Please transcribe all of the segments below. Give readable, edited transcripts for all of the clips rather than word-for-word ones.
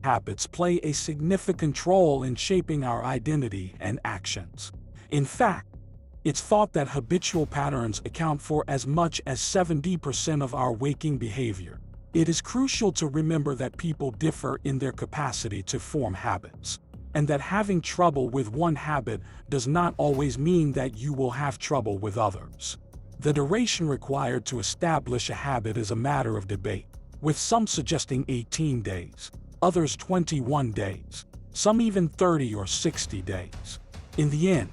habits play a significant role in shaping our identity and actions. In fact, it's thought that habitual patterns account for as much as 70% of our waking behavior. It is crucial to remember that people differ in their capacity to form habits, and that having trouble with one habit does not always mean that you will have trouble with others. The duration required to establish a habit is a matter of debate, with some suggesting 18 days, others 21 days, some even 30 or 60 days. In the end,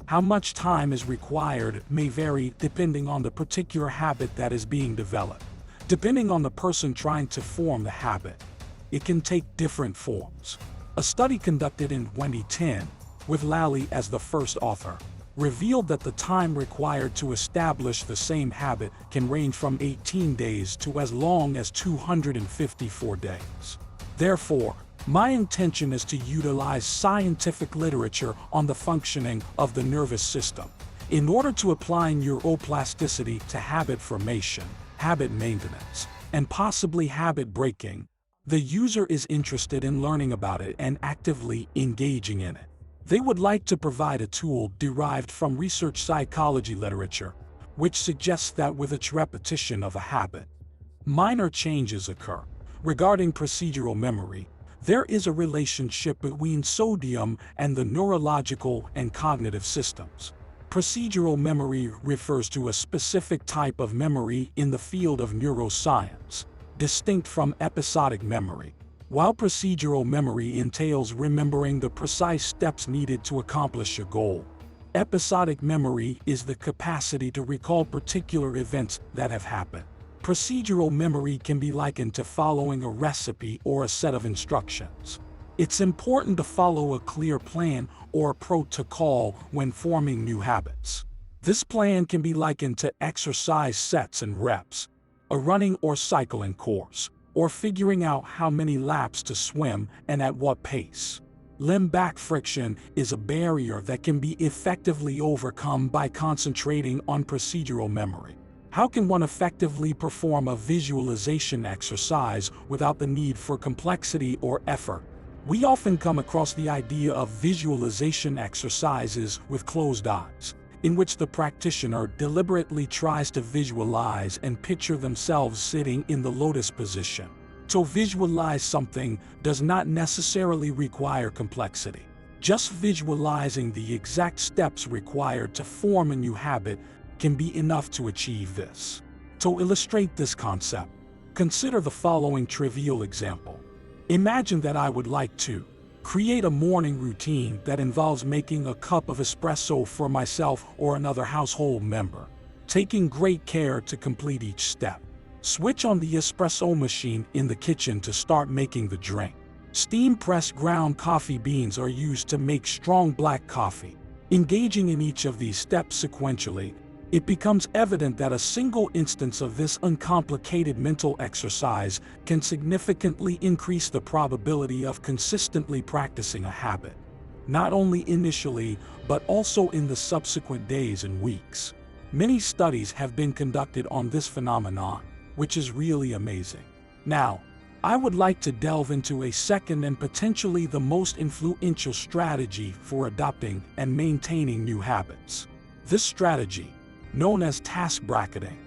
how much time is required may vary depending on the particular habit that is being developed. Depending on the person trying to form the habit, it can take different forms. A study conducted in 2010, with Lally as the first author, revealed that the time required to establish the same habit can range from 18 days to as long as 254 days. Therefore, my intention is to utilize scientific literature on the functioning of the nervous system in order to apply neuroplasticity to habit formation, habit maintenance, and possibly habit breaking. The user is interested in learning about it and actively engaging in it. They would like to provide a tool derived from research psychology literature, which suggests that with each repetition of a habit, minor changes occur. Regarding procedural memory, there is a relationship between sodium and the neurological and cognitive systems. Procedural memory refers to a specific type of memory in the field of neuroscience, distinct from episodic memory. While procedural memory entails remembering the precise steps needed to accomplish a goal, episodic memory is the capacity to recall particular events that have happened. Procedural memory can be likened to following a recipe or a set of instructions. It's important to follow a clear plan or protocol when forming new habits. This plan can be likened to exercise sets and reps, a running or cycling course, or figuring out how many laps to swim and at what pace. Limb-back friction is a barrier that can be effectively overcome by concentrating on procedural memory. How can one effectively perform a visualization exercise without the need for complexity or effort? We often come across the idea of visualization exercises with closed eyes, in which the practitioner deliberately tries to visualize and picture themselves sitting in the lotus position. To visualize something does not necessarily require complexity. Just visualizing the exact steps required to form a new habit can be enough to achieve this. To illustrate this concept, consider the following trivial example. Imagine that I would like to create a morning routine that involves making a cup of espresso for myself or another household member, taking great care to complete each step. Switch on the espresso machine in the kitchen to start making the drink. Steam-pressed ground coffee beans are used to make strong black coffee. Engaging in each of these steps sequentially, it becomes evident that a single instance of this uncomplicated mental exercise can significantly increase the probability of consistently practicing a habit, not only initially, but also in the subsequent days and weeks. Many studies have been conducted on this phenomenon, which is really amazing. Now, I would like to delve into a second and potentially the most influential strategy for adopting and maintaining new habits. This strategy, known as task bracketing,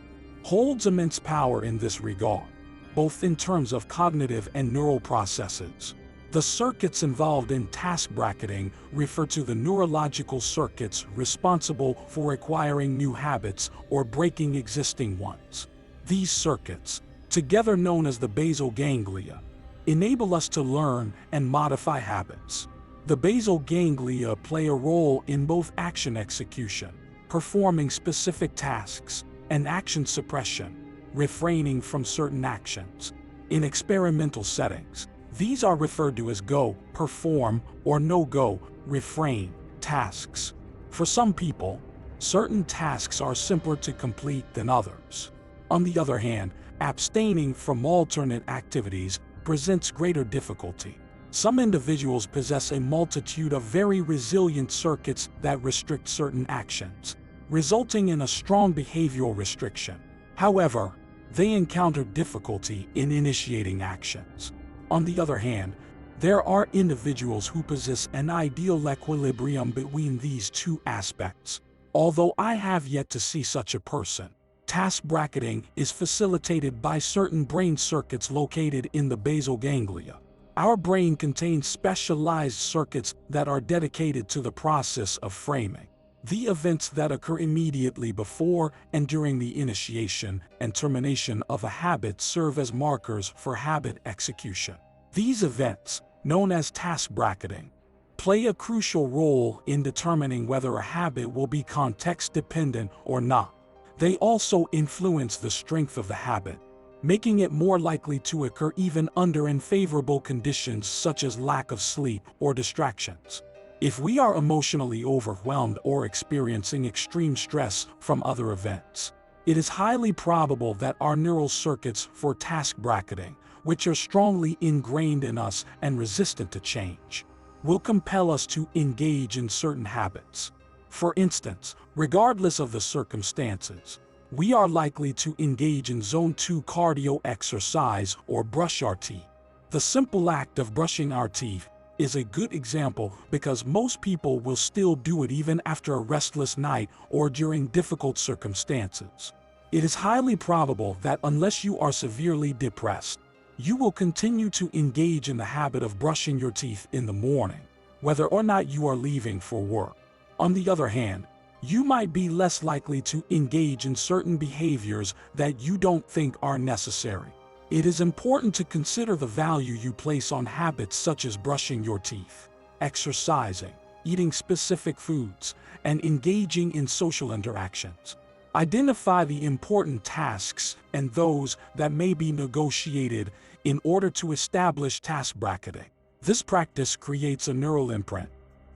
holds immense power in this regard, both in terms of cognitive and neural processes. The circuits involved in task bracketing refer to the neurological circuits responsible for acquiring new habits or breaking existing ones. These circuits, together known as the basal ganglia, enable us to learn and modify habits. The basal ganglia play a role in both action execution, performing specific tasks, and action suppression, refraining from certain actions. In experimental settings, these are referred to as go, perform, or no-go, refrain, tasks. For some people, certain tasks are simpler to complete than others. On the other hand, abstaining from alternate activities presents greater difficulty. Some individuals possess a multitude of very resilient circuits that restrict certain actions, resulting in a strong behavioral restriction. However, they encounter difficulty in initiating actions. On the other hand, There are individuals who possess an ideal equilibrium between these two aspects, although I have yet to see such a person. Task bracketing is facilitated by certain brain circuits located in the basal ganglia. Our brain contains specialized circuits that are dedicated to the process of framing. The events that occur immediately before and during the initiation and termination of a habit serve as markers for habit execution. These events, known as task bracketing, play a crucial role in determining whether a habit will be context-dependent or not. They also influence the strength of the habit, making it more likely to occur even under unfavorable conditions such as lack of sleep or distractions. If we are emotionally overwhelmed or experiencing extreme stress from other events, it is highly probable that our neural circuits for task bracketing, which are strongly ingrained in us and resistant to change, will compel us to engage in certain habits. For instance, regardless of the circumstances, we are likely to engage in Zone 2 cardio exercise or brush our teeth. The simple act of brushing our teeth is a good example because most people will still do it even after a restless night or during difficult circumstances. It is highly probable that unless you are severely depressed, you will continue to engage in the habit of brushing your teeth in the morning, whether or not you are leaving for work. On the other hand, you might be less likely to engage in certain behaviors that you don't think are necessary. It is important to consider the value you place on habits such as brushing your teeth, exercising, eating specific foods, and engaging in social interactions. Identify the important tasks and those that may be negotiated in order to establish task bracketing. This practice creates a neural imprint,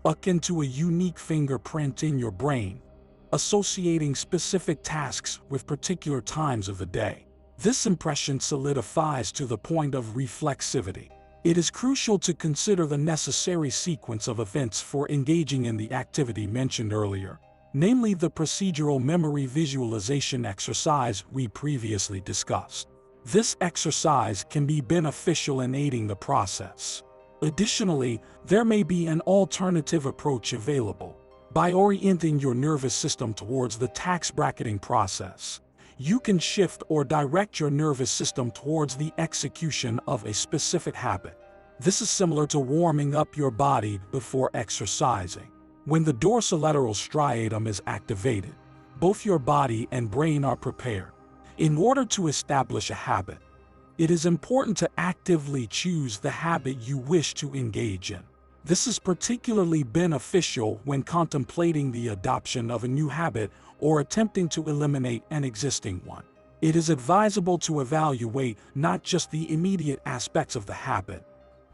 akin to a unique fingerprint in your brain, associating specific tasks with particular times of the day. This impression solidifies to the point of reflexivity. It is crucial to consider the necessary sequence of events for engaging in the activity mentioned earlier, namely the procedural memory visualization exercise we previously discussed. This exercise can be beneficial in aiding the process. Additionally, there may be an alternative approach available. By orienting your nervous system towards the task bracketing process, you can shift or direct your nervous system towards the execution of a specific habit. This is similar to warming up your body before exercising. When the dorsolateral striatum is activated, both your body and brain are prepared. In order to establish a habit, it is important to actively choose the habit you wish to engage in. This is particularly beneficial when contemplating the adoption of a new habit or attempting to eliminate an existing one. It is advisable to evaluate not just the immediate aspects of the habit,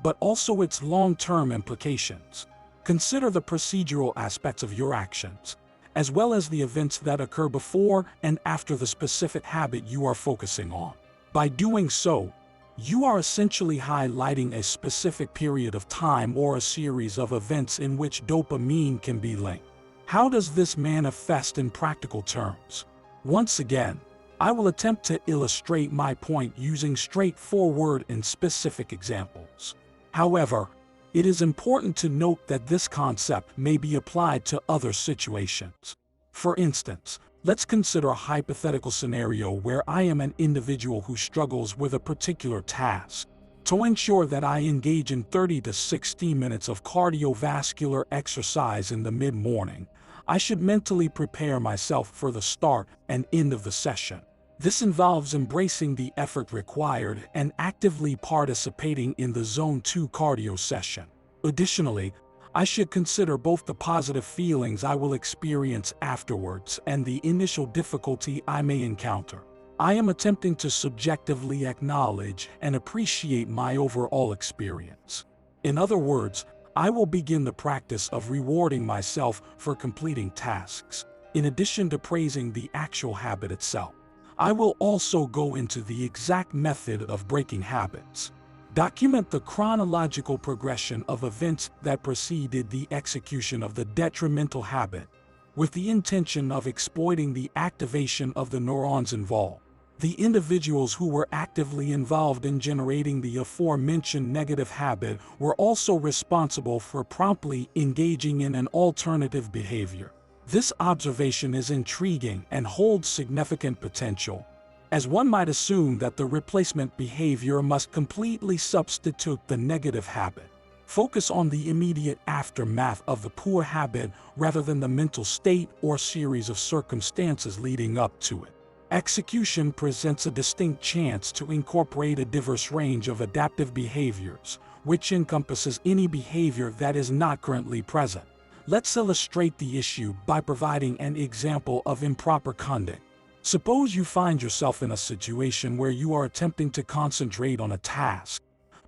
but also its long-term implications. Consider the procedural aspects of your actions, as well as the events that occur before and after the specific habit you are focusing on. By doing so, you are essentially highlighting a specific period of time or a series of events in which dopamine can be linked. How does this manifest in practical terms? Once again, I will attempt to illustrate my point using straightforward and specific examples. However, it is important to note that this concept may be applied to other situations. For instance, let's consider a hypothetical scenario where I am an individual who struggles with a particular task. To ensure that I engage in 30 to 60 minutes of cardiovascular exercise in the mid-morning, I should mentally prepare myself for the start and end of the session. This involves embracing the effort required and actively participating in the Zone 2 cardio session. Additionally, I should consider both the positive feelings I will experience afterwards and the initial difficulty I may encounter. I am attempting to subjectively acknowledge and appreciate my overall experience. In other words, I will begin the practice of rewarding myself for completing tasks. In addition to praising the actual habit itself, I will also go into the exact method of breaking habits. Document the chronological progression of events that preceded the execution of the detrimental habit, with the intention of exploiting the activation of the neurons involved. The individuals who were actively involved in generating the aforementioned negative habit were also responsible for promptly engaging in an alternative behavior. This observation is intriguing and holds significant potential, as one might assume that the replacement behavior must completely substitute the negative habit. Focus on the immediate aftermath of the poor habit rather than the mental state or series of circumstances leading up to it. Execution presents a distinct chance to incorporate a diverse range of adaptive behaviors, which encompasses any behavior that is not currently present. Let's illustrate the issue by providing an example of improper conduct. Suppose you find yourself in a situation where you are attempting to concentrate on a task,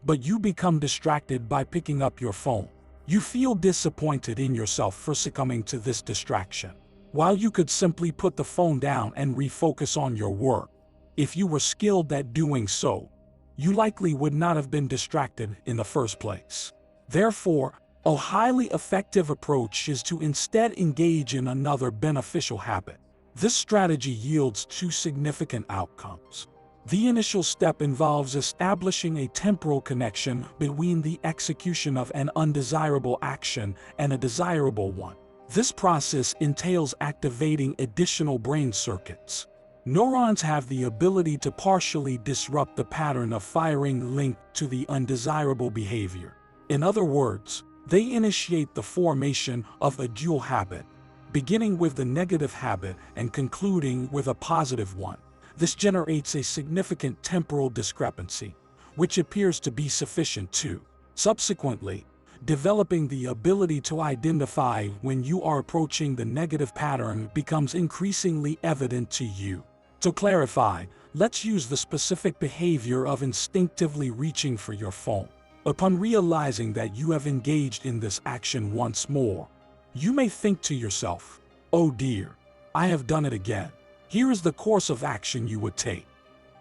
but you become distracted by picking up your phone. You feel disappointed in yourself for succumbing to this distraction, while you could simply put the phone down and refocus on your work. If you were skilled at doing so, you likely would not have been distracted in the first place. Therefore, a highly effective approach is to instead engage in another beneficial habit. This strategy yields two significant outcomes. The initial step involves establishing a temporal connection between the execution of an undesirable action and a desirable one. This process entails activating additional brain circuits. Neurons have the ability to partially disrupt the pattern of firing linked to the undesirable behavior. In other words, they initiate the formation of a dual habit, beginning with the negative habit and concluding with a positive one. This generates a significant temporal discrepancy, which appears to be sufficient to, subsequently, developing the ability to identify when you are approaching the negative pattern becomes increasingly evident to you. To clarify, let's use the specific behavior of instinctively reaching for your phone. Upon realizing that you have engaged in this action once more, you may think to yourself, "Oh dear, I have done it again." Here is the course of action you would take.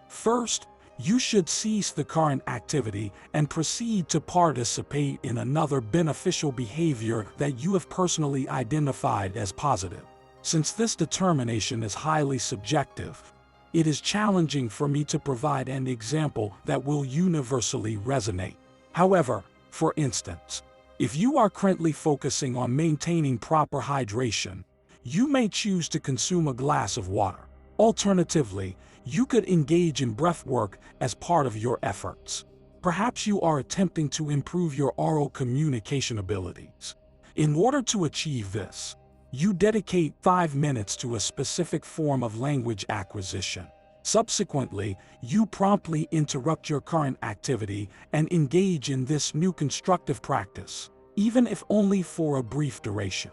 First, you should cease the current activity and proceed to participate in another beneficial behavior that you have personally identified as positive. Since this determination is highly subjective, it is challenging for me to provide an example that will universally resonate. However, for instance, if you are currently focusing on maintaining proper hydration, you may choose to consume a glass of water. Alternatively, you could engage in breath work as part of your efforts. Perhaps you are attempting to improve your oral communication abilities. In order to achieve this, you dedicate 5 minutes to a specific form of language acquisition. Subsequently, you promptly interrupt your current activity and engage in this new constructive practice, even if only for a brief duration.